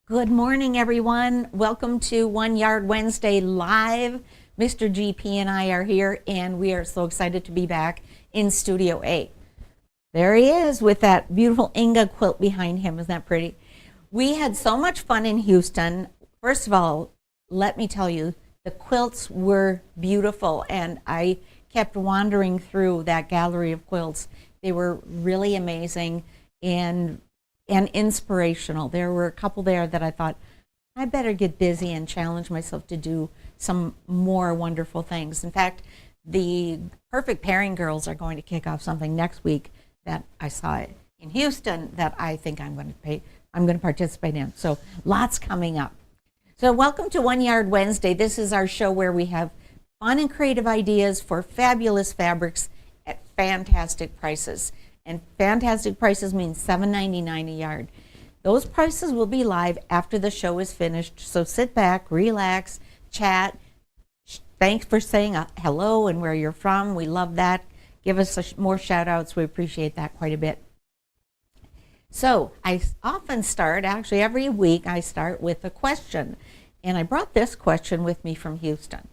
Good morning, everyone. Welcome to One Yard Wednesday Live. Mr. GP and I are here, and we are so excited to be back in Studio A. There he is with that beautiful Inga quilt behind him. Isn't that pretty? We had so much fun in Houston. First of all, let me tell you, the quilts were beautiful, and I kept wandering through that gallery of quilts. They were really amazing and inspirational. There were a couple there that I thought, I better get busy and challenge myself to do some more wonderful things. In fact, the Perfect Pairing Girls are going to kick off something next week that I saw in Houston that I think I'm going to participate in. So lots coming up. So welcome to One Yard Wednesday. This is our show where we have fun and creative ideas for fabulous fabrics at fantastic prices. And fantastic prices means $7.99 a yard. Those prices will be live after the show is finished. So sit back, relax, chat. Thanks for saying hello and where you're from. We love that. Give us more shout outs. We appreciate that quite a bit. So I often start, actually every week, I start with a question. And I brought this question with me from Houston.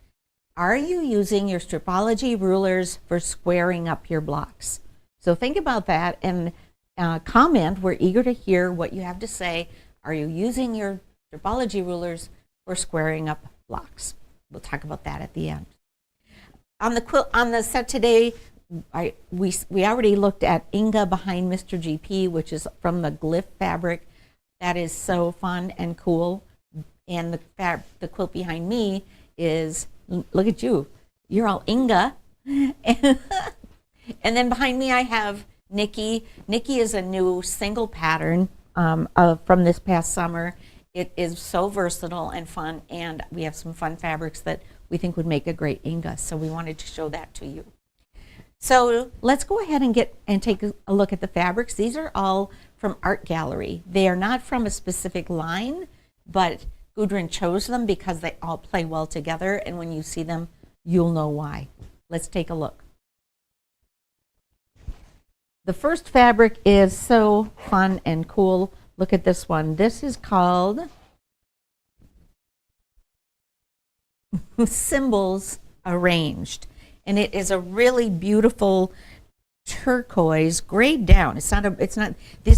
Are you using your Stripology rulers for squaring up your blocks? So think about that and comment. We're eager to hear what you have to say. Are you using your Stripology rulers for squaring up blocks? We'll talk about that at the end. On the set today, we already looked at Inga behind Mr. GP, which is from the glyph fabric. That is so fun and cool. And the quilt behind me is, look at you, you're all Inga. And then behind me I have Nikki. Nikki is a new single pattern from this past summer. It is so versatile and fun, and we have some fun fabrics that we think would make a great Inga, so we wanted to show that to you. So let's go ahead and take a look at the fabrics. These are all from Art Gallery. They are not from a specific line, but Gudrun chose them because they all play well together, and when you see them, you'll know why. Let's take a look. The first fabric is so fun and cool. Look at this one. This is called Symbols Arranged. And it is a really beautiful turquoise, grayed down. These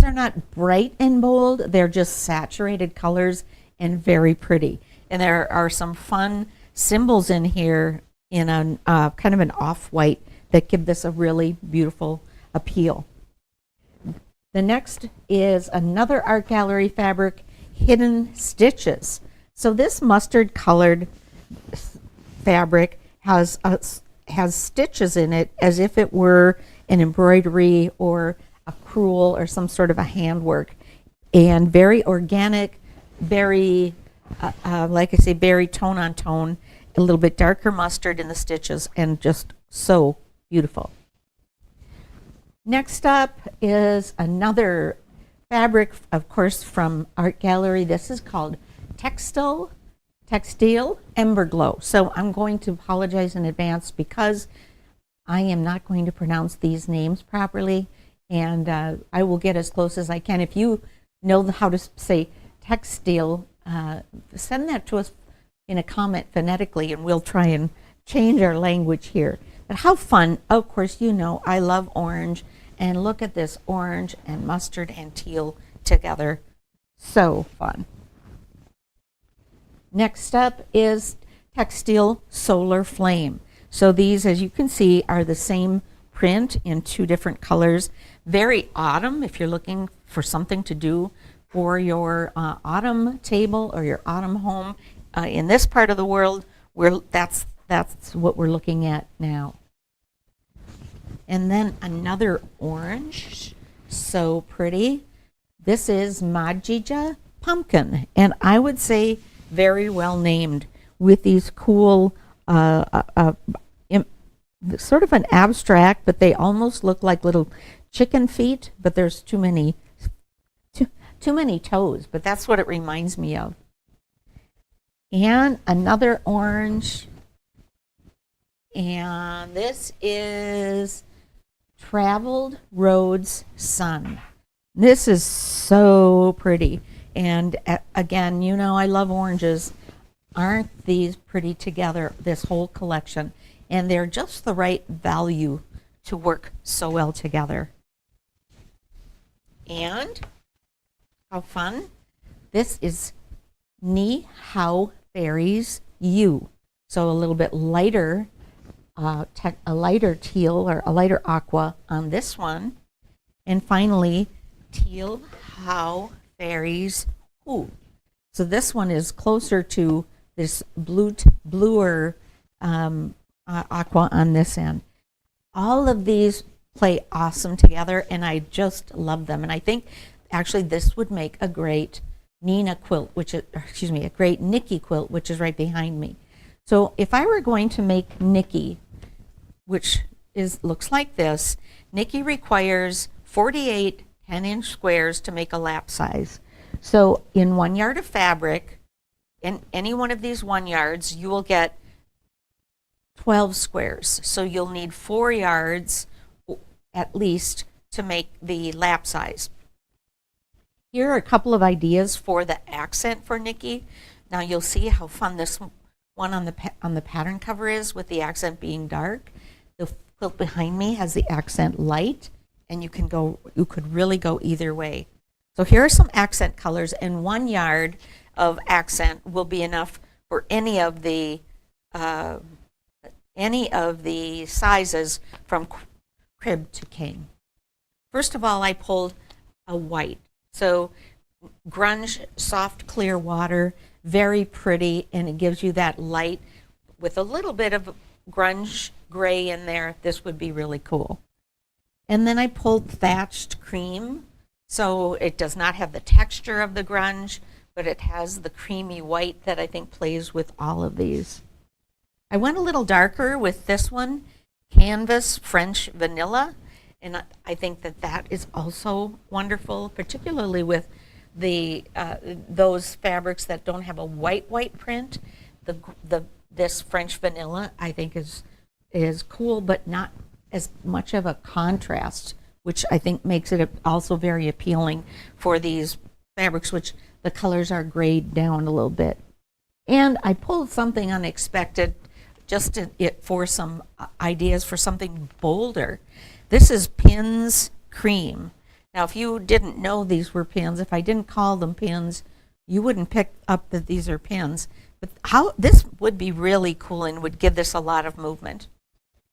are not bright and bold. They're just saturated colors and very pretty. And there are some fun symbols in here in a kind of an off-white that give this a really beautiful appeal. The next is another Art Gallery fabric, Hidden Stitches. So this mustard colored fabric has stitches in it as if it were an embroidery or a crewel or some sort of a handwork, and very organic, very like I say, very tone on tone, a little bit darker mustard in the stitches, and just so beautiful. Next up is another fabric, of course, from Art Gallery. This is called Textile Ember Glow. So I'm going to apologize in advance because I am not going to pronounce these names properly, and I will get as close as I can. If you know how to say textile, send that to us in a comment phonetically, and we'll try and change our language here. But how fun. Of course, you know I love orange, and look at this orange and mustard and teal together. So fun. Next up is Textile Solar Flame. So these, as you can see, are the same print in two different colors. Very autumn if you're looking for something to do for your autumn table or your autumn home. In this part of the world, that's what we're looking at now. And then another orange, so pretty. This is Majija Pumpkin, and I would say very well named, with these cool, sort of an abstract, but they almost look like little chicken feet, but there's too many toes, but that's what it reminds me of. And another orange, and this is Traveled Roads Sun. This is so pretty. And again, you know I love oranges. Aren't these pretty together, this whole collection? And they're just the right value to work so well together. And how fun. This is Ni Hao Fairies U. So a little bit lighter, a lighter teal or a lighter aqua on this one. And finally, Teal Hao Fairies U. So this one is closer to this bluer aqua on this end. All of these play awesome together, and I just love them. And I think actually this would make a great Nina quilt, a great Nikki quilt, which is right behind me. So if I were going to make Nikki, which looks like this, Nikki requires 48 10-inch squares to make a lap size. So in 1 yard of fabric, in any one of these 1 yards, you will get 12 squares. So you'll need 4 yards at least to make the lap size. Here are a couple of ideas for the accent for Nikki. Now you'll see how fun this one on the pattern cover is, with the accent being dark. The quilt behind me has the accent light, and you could really go either way. So here are some accent colors, and 1 yard of accent will be enough for any of the sizes from crib to king. First of all, I pulled a white. So grunge, soft, clear water, very pretty, and it gives you that light with a little bit of grunge gray in there. This would be really cool. And then I pulled thatched cream. So it does not have the texture of the grunge, but it has the creamy white that I think plays with all of these. I went a little darker with this one, Canvas French Vanilla, and I think that is also wonderful, particularly with those fabrics that don't have a white print. This French Vanilla I think is cool, but not as much of a contrast, which I think makes it also very appealing for these fabrics, which the colors are grayed down a little bit. And I pulled something unexpected just for some ideas for something bolder. This is Pins Cream. Now, if you didn't know these were pins, if I didn't call them pins, you wouldn't pick up that these are pins. But this would be really cool and would give this a lot of movement.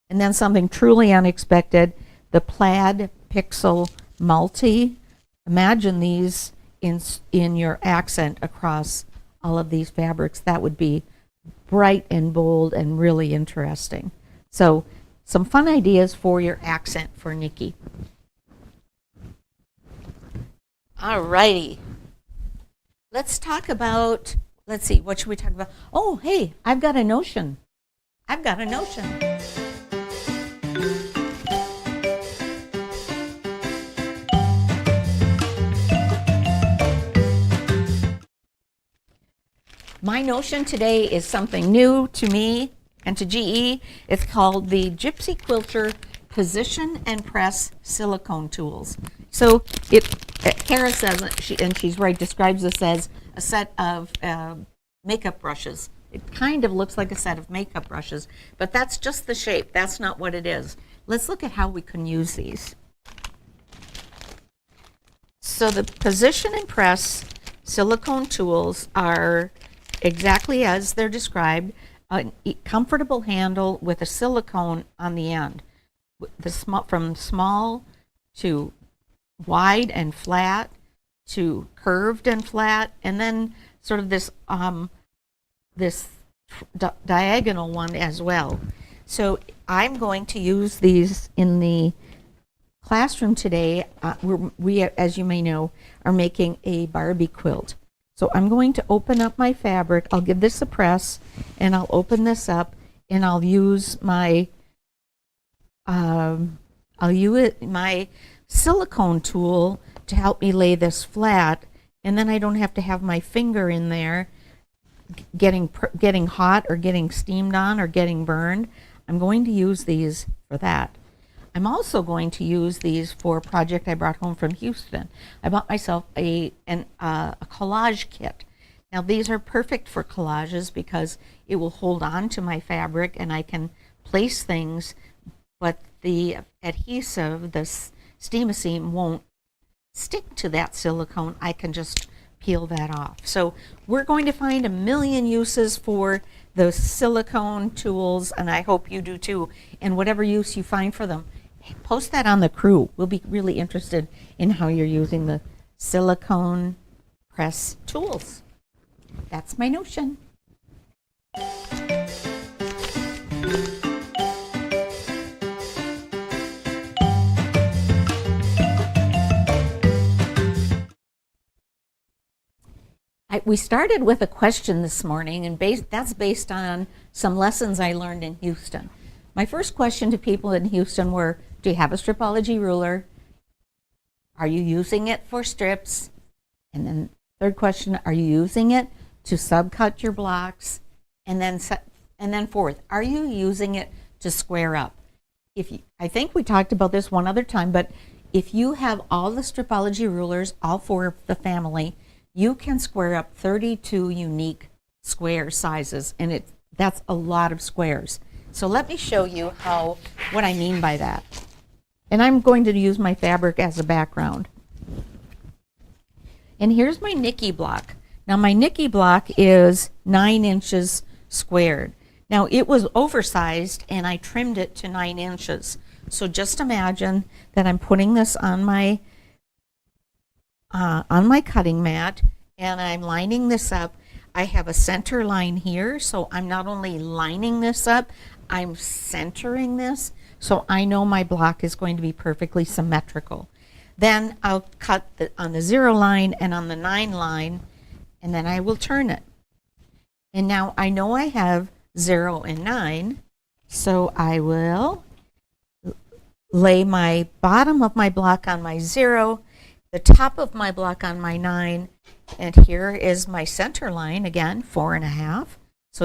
And then something truly unexpected, the Plaid Pixel Multi. Imagine these in your accent across all of these fabrics. That would be bright and bold and really interesting. So some fun ideas for your accent for Nikki. All righty. Let's talk about, let's see, what should we talk about? Oh, hey, I've got a notion. My notion today is something new to me and to GE. It's called the Gypsy Quilter Position and Press Silicone Tools. So Kara says, and she's right, describes this as a set of makeup brushes. It kind of looks like a set of makeup brushes, but that's just the shape. That's not what it is. Let's look at how we can use these. So the Position and Press silicone tools are exactly as they're described, a comfortable handle with a silicone on the end. From small to wide and flat to curved and flat, and then sort of this diagonal one as well. So I'm going to use these in the classroom today. We, as you may know, are making a Barbie quilt. So I'm going to open up my fabric. I'll give this a press, and I'll open this up, and I'll use my my silicone tool to help me lay this flat, and then I don't have to have my finger in there getting hot or getting steamed on or getting burned. I'm going to use these for that. I'm also going to use these for a project I brought home from Houston. I bought myself a collage kit. Now these are perfect for collages because it will hold on to my fabric and I can place things, but the adhesive, the steam won't stick to that silicone. I can just peel that off. So we're going to find a million uses for the silicone tools, and I hope you do too. And whatever use you find for them, post that on the crew. We'll be really interested in how you're using the silicone press tools. That's my notion. We started with a question this morning, and that's based on some lessons I learned in Houston. My first question to people in Houston were, do you have a stripology ruler? Are you using it for strips? And then third question, are you using it to subcut your blocks? And then fourth, are you using it to square up? I think we talked about this one other time, but if you have all the stripology rulers, all four of the family, you can square up 32 unique square sizes, and that's a lot of squares. So let me show you what I mean by that. And I'm going to use my fabric as a background. And here's my Nikki block. Now my Nikki block is 9 inches squared. Now it was oversized and I trimmed it to 9 inches. So just imagine that I'm putting this on my cutting mat, and I'm lining this up. I have a center line here, so I'm not only lining this up, I'm centering this, so I know my block is going to be perfectly symmetrical. Then I'll cut on the 0 line and on the 9 line, and then I will turn it. And now I know I have 0 and 9, so I will lay my bottom of my block on my 0, the top of my block on my 9, and here is my center line again, 4.5. So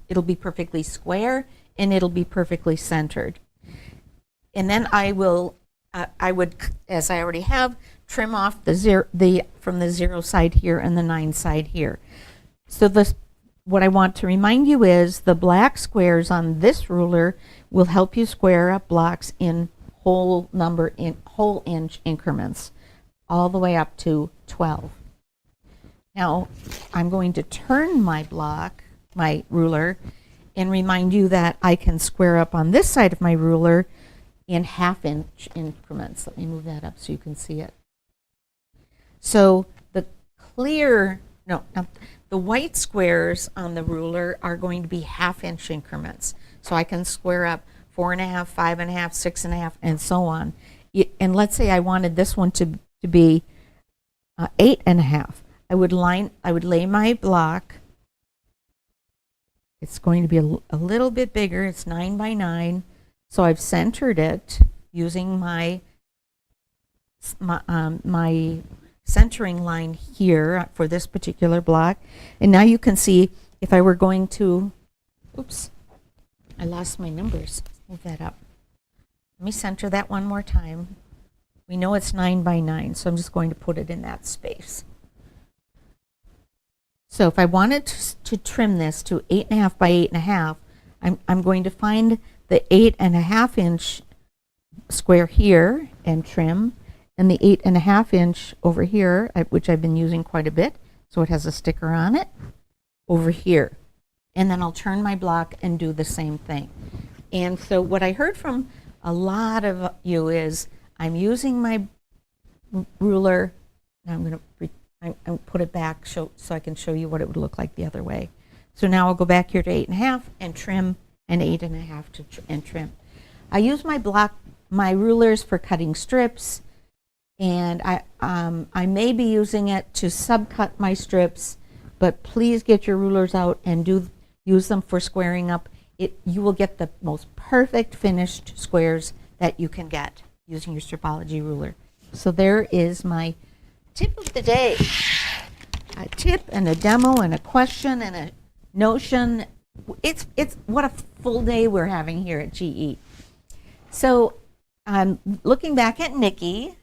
it'll be perfectly square and it'll be perfectly centered. And then I would, as I already have, trim off from the 0 side here and the 9 side here. So what I want to remind you is the black squares on this ruler will help you square up blocks in whole inch increments, all the way up to 12. Now I'm going to turn my ruler, and remind you that I can square up on this side of my ruler in 1/2 inch increments. Let me move that up so you can see it. So the white squares on the ruler are going to be 1/2 inch increments. So I can square up 4.5, 5.5, 6.5, and so on. And let's say I wanted this one to be 8.5. I would lay my block. It's going to be a little bit bigger. It's 9 by 9. So I've centered it using my centering line here for this particular block. And now you can see if I were going to, oops, I lost my numbers. Move that up. Let me center that one more time. We know it's 9 by 9, so I'm just going to put it in that space. So if I wanted to trim this to 8.5 by 8.5, I'm going to find the 8.5 inch square here and trim, and the 8.5 inch over here, which I've been using quite a bit, so it has a sticker on it, over here. And then I'll turn my block and do the same thing. And so what I heard from a lot of you is, I'm using my ruler, now I'm going to put it back so I can show you what it would look like the other way. So now I'll go back here to 8.5 and trim, and 8.5 and trim. I use my rulers for cutting strips, and I may be using it to subcut my strips, but please get your rulers out and use them for squaring up. You will get the most perfect finished squares that you can get using your stripology ruler. So there is my tip of the day. A tip and a demo and a question and a notion. It's what a full day we're having here at GE. So looking back at Nikki,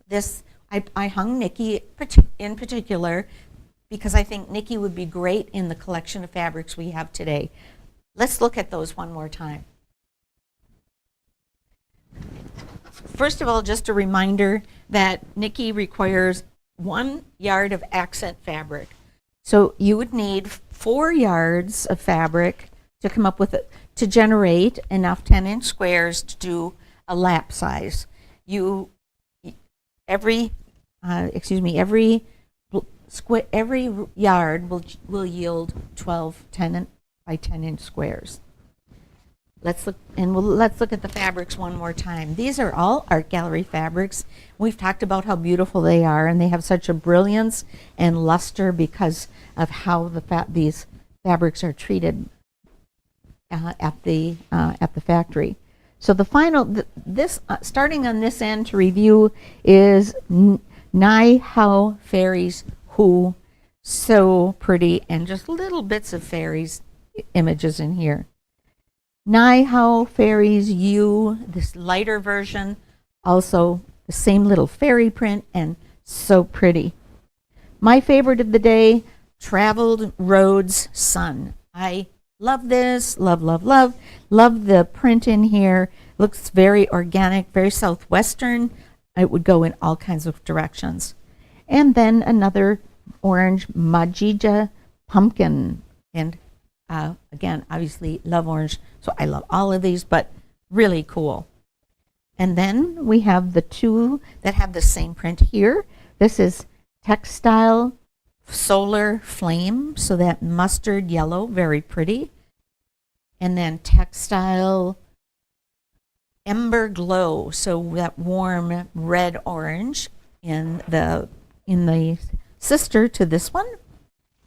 I hung Nikki in particular because I think Nikki would be great in the collection of fabrics we have today. Let's look at those one more time. First of all, just a reminder that Nikki requires 1 yard of accent fabric. So you would need 4 yards of fabric to come up with to generate enough 10-inch squares to do a lap size. Every yard will yield 12 10 by 10-inch squares. Let's look at the fabrics one more time. These are all art gallery fabrics. We've talked about how beautiful they are, and they have such a brilliance and luster because of how these fabrics are treated at the factory. So the final, starting on this end to review is Nai Hao Fairies Who. So pretty, and just little bits of fairies images in here. Nai Hao Fairies You, this lighter version, also the same little fairy print, and so pretty. My favorite of the day, Traveled Roads Sun. I love this, love the print in here. Looks very organic, very southwestern. It would go in all kinds of directions. And then another orange Majija pumpkin. And again, obviously love orange, so I love all of these, but really cool. And then we have the 2 that have the same print here. This is Textile Solar Flame, so that mustard yellow, very pretty. And then Textile Ember Glow, so that warm red orange in the sister to this one.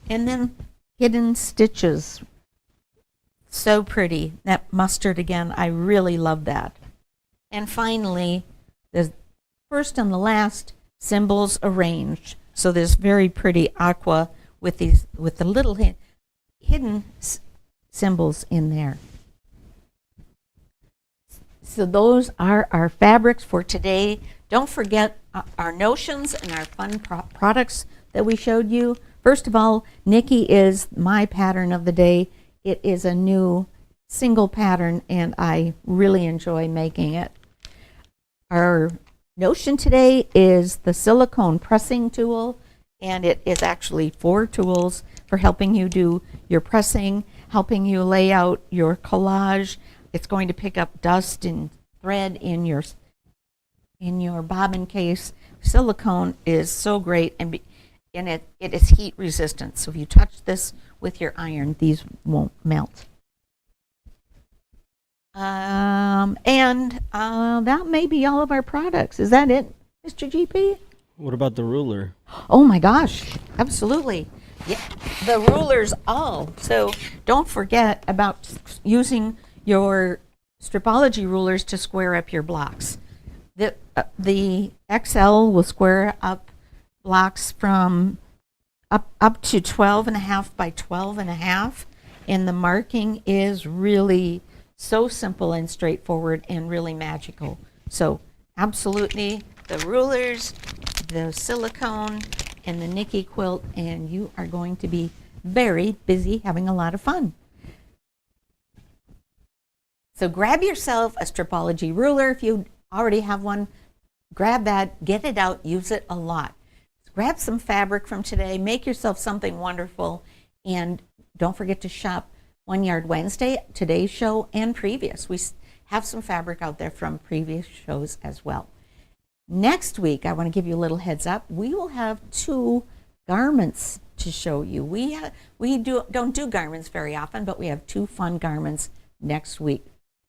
And then Hidden Stitches, so pretty. That mustard again, I really love that. And finally, the first and the last, Symbols Arranged. So there's very pretty aqua with the little hidden symbols in there. So those are our fabrics for today. Don't forget our notions and our fun products that we showed you. First of all, Nikki is my pattern of the day. It is a new single pattern, and I really enjoy making it. Our notion today is the silicone pressing tool, and it is actually 4 tools for helping you do your pressing, helping you lay out your collage. It's going to pick up dust and thread in your bobbin case. Silicone is so great, and it is heat resistant. So if you touch this with your iron, these won't melt. That may be all of our products. Is that it, Mr. GP? What about the ruler? Oh my gosh, absolutely. Yeah, the rulers all. So don't forget about using your stripology rulers to square up your blocks. The XL will square up blocks from up to 12.5 by 12.5, and the marking is really so simple and straightforward and really magical. So absolutely, the rulers, the silicone, and the Nikki quilt, and you are going to be very busy having a lot of fun. So grab yourself a stripology ruler. If you already have one, grab that, get it out, use it a lot. Grab some fabric from today, make yourself something wonderful, and don't forget to shop 1 Yard Wednesday, today's show, and previous. We have some fabric out there from previous shows as well. Next week, I want to give you a little heads up. We will have 2 garments to show you. We don't do garments very often, but we have 2 fun garments next week.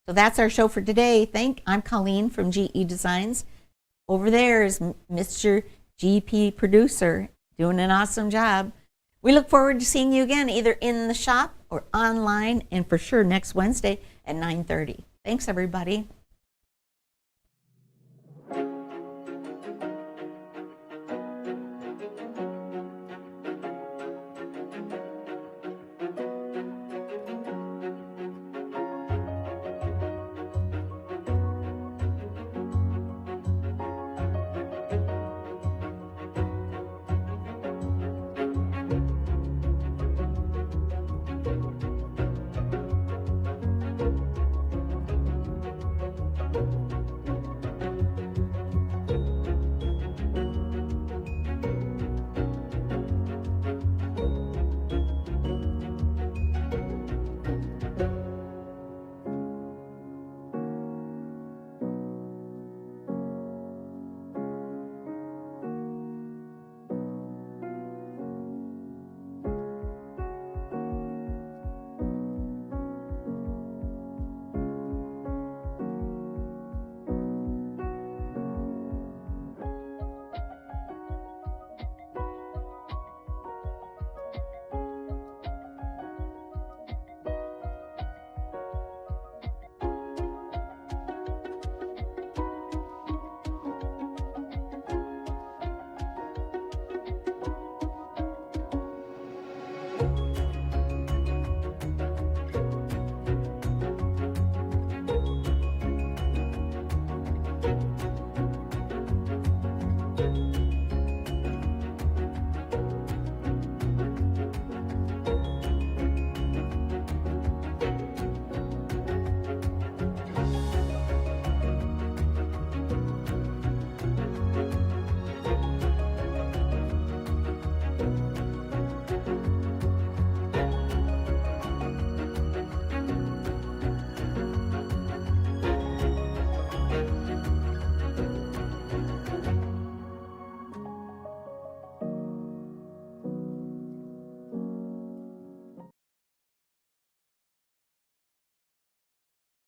So that's our show for today. I'm Colleen from GEDesigns. Over there is Mr. GP Producer doing an awesome job. We look forward to seeing you again, either in the shop or online, and for sure next Wednesday at 9:30. Thanks, everybody.